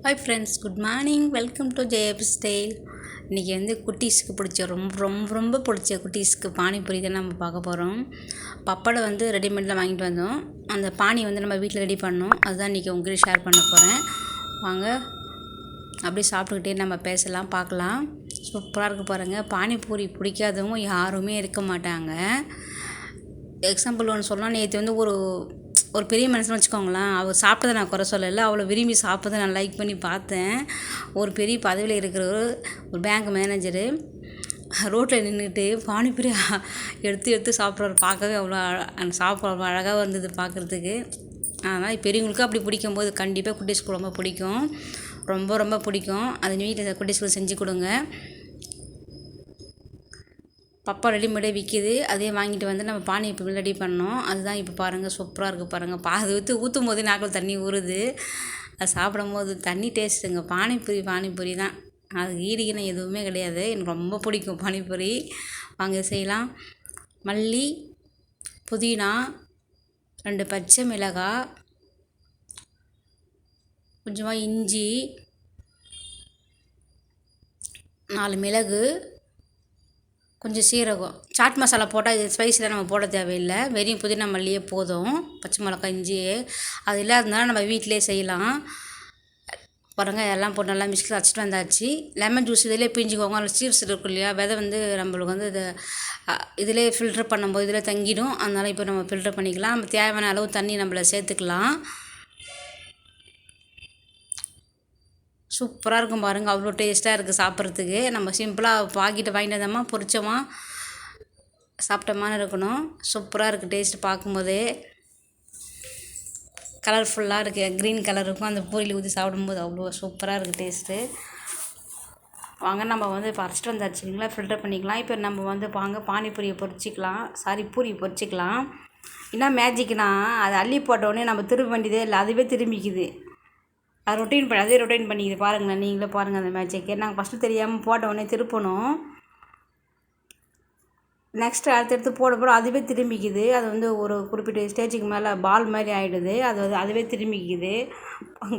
Hi friends, good morning. Welcome to JF style. இன்றைக்கி வந்து குட்டீஸ்க்கு பிடிச்ச ரொம்ப ரொம்ப ரொம்ப பிடிச்ச குட்டீஸ்க்கு பானிபூரி தான் நம்ம பார்க்க போகிறோம். பப்படை வந்து ரெடிமேடில் வாங்கிட்டு வந்தோம். அந்த பானி வந்து நம்ம வீட்டில் ரெடி பண்ணோம். அதுதான் இன்றைக்கி உங்கள்கிட்ட ஷேர் பண்ண போகிறேன். வாங்க அப்படியே சாப்பிட்டுக்கிட்டே நம்ம பேசலாம், பார்க்கலாம். சூப்பராக இருக்குது பாருங்கள். பானிபூரி பிடிக்காதவங்க யாருமே இருக்க மாட்டாங்க. எக்ஸாம்பிள் ஒன்று சொல்லலாம். நேற்று வந்து ஒரு பெரிய மனுஷன் வச்சுக்கோங்களேன், அவர் சாப்பிட்டதை நான் குறை சொல்லலை, அவ்வளோ விரும்பி சாப்பிட்டதை நான் லைக் பண்ணி பார்த்தேன். ஒரு பெரிய பதவியில் இருக்கிற ஒரு பேங்க் மேனேஜரு ரோட்டில் நின்றுட்டு பானிபூரி எடுத்து சாப்பிட்றவர் பார்க்கவே அவ்வளோ அந்த சாப்பிட அவ்வளோ அழகாக இருந்தது பார்க்குறதுக்கு. அதனால் பெரியவங்களுக்கும் அப்படி பிடிக்கும்போது கண்டிப்பாக குட்டீஸ்க்கு ரொம்ப பிடிக்கும், ரொம்ப ரொம்ப பிடிக்கும். அது வீட்டில் குட்டீஸ்க்கு செஞ்சு கொடுங்க. பப்பா ரெடிமேடே விற்கிது, அதே வாங்கிட்டு வந்து நம்ம பானிபூரி ரெடி பண்ணோம். அதுதான் இப்போ பாருங்கள், சூப்பராக இருக்குது பாருங்கள். அது ஊற்றும் போது நாக்கில் தண்ணி ஊறுது. அது சாப்பிடும் போது தண்ணி டேஸ்ட்டுங்க. பானிபூரி தான், அதுக்கு ஈடுகின எதுவுமே கிடையாது. எனக்கு ரொம்ப பிடிக்கும் பானிபூரி. வாங்க செய்யலாம். மல்லி, புதினா, 2 பச்சை மிளகாய், கொஞ்சமாக இஞ்சி, 4 மிளகு, கொஞ்சம் சீரகம். சாட் மசாலா போட்டால் இது ஸ்பைஸில் நம்ம போட தேவையில்லை. வெறும் புதினா மல்லியே போதும். பச்சை மிளகாய், இஞ்சி அது இல்லாததுனால நம்ம வீட்டிலே செய்யலாம். பாருங்கள், எல்லாம் போட்டு நல்லா மிக்ஸியில் அரைச்சிட்டு வந்தாச்சு. லெமன் ஜூஸ் இதிலே பிஞ்சிக்கோங்க. அதில் சீட்ஸ் இருக்கும் இல்லையா, விதை வந்து நம்மளுக்கு வந்து இதிலே ஃபில்ட்ரு பண்ணும்போது இதில் தங்கிடும். அதனால் இப்போ நம்ம ஃபில்ட்ரு பண்ணிக்கலாம். நம்ம தேவையான அளவு தண்ணி நம்மள சேர்த்துக்கலாம். சூப்பராக இருக்கும் பாருங்கள், அவ்வளோ டேஸ்ட்டாக இருக்குது சாப்பிட்றதுக்கு. நம்ம சிம்பிளாக பாக்கெட்டை வாங்கிட்டு வந்தோமா, பொரிச்சோமா, சாப்பிட்டோமான்னு இருக்கணும். சூப்பராக இருக்குது டேஸ்ட்டு. பார்க்கும்போதே கலர்ஃபுல்லாக இருக்குது, க்ரீன் கலர் இருக்கும். அந்த பூரியில் ஊற்றி சாப்பிடும்போது அவ்வளோ சூப்பராக இருக்குது டேஸ்ட்டு. வாங்க நம்ம வந்து இப்போ அரைச்சிட்டு வந்தாச்சு இல்லைங்களா, ஃபில்டர் பண்ணிக்கலாம். இப்போ நம்ம வந்து பானிபூரியை பொரிச்சிக்கலாம், பூரி பொரிச்சிக்கலாம். என்ன மேஜிக்னா, அதை அள்ளி போட்டோடனே நம்ம திரும்ப வேண்டியதே இல்லை, அதுவே திரும்பிக்குது. அது அதே ரொட்டீன் பண்ணிக்குது. பாருங்களேன், நீங்களே பாருங்கள் அந்த மேஜிக்கு. நாங்கள் ஃபஸ்ட்டு தெரியாமல் போட்ட உடனே திருப்பணும். நெக்ஸ்ட்டு அடுத்தடுத்து போட அதுவே திரும்பிக்குது. அது வந்து ஒரு குறிப்பிட்ட ஸ்டேஜுக்கு மேலே பால் மாதிரி ஆகிடுது. அதுவே திரும்பிக்குது.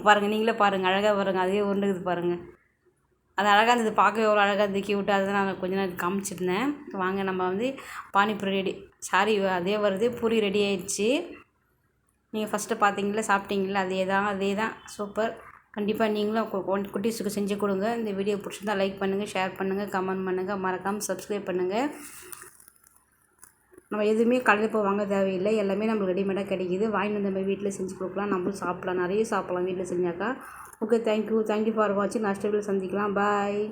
பாருங்கள், நீங்களே பாருங்கள், அழகாக பாருங்கள், அதுவே உருண்டுக்குது பாருங்கள். அது அழகாக இருந்தது, பார்க்கவே எவ்வளோ அழகாக இருந்தது, கியூட்டாக. அதுதான் நான் கொஞ்ச நேரம் காமிச்சிருந்தேன். வாங்க நம்ம வந்து பானிபூரி ரெடி, அதே வருது, பூரி ரெடி ஆயிடுச்சு. நீங்கள் ஃபஸ்ட்டு பார்த்தீங்களா, சாப்பிட்டீங்களா, அதே தான் சூப்பர். கண்டிப்பாக நீங்களும் குட்டீஸுக்கு செஞ்சு கொடுங்க. இந்த வீடியோ பிடிச்சிருந்தா லைக் பண்ணுங்கள், ஷேர் பண்ணுங்கள், கமெண்ட் பண்ணுங்கள், மறக்காமல் சப்ஸ்கிரைப் பண்ணுங்கள். நம்ம எதுவுமே கடையில் போய் வாங்க தேவையில்லை, எல்லாமே நம்மளுக்கு ரெடிமேடாக கிடைக்கிது. வாங்கிட்டு வந்து நம்ம வீட்டில் செஞ்சு கொடுக்கலாம், நம்மளும் சாப்பிட்லாம், நிறைய சாப்பிட்லாம் வீட்டில் செஞ்சாக்கா. ஓகே, தேங்க்யூ ஃபார் வாட்சிங். நெக்ஸ்ட் வீடியோவில் சந்திக்கலாம். பாய்.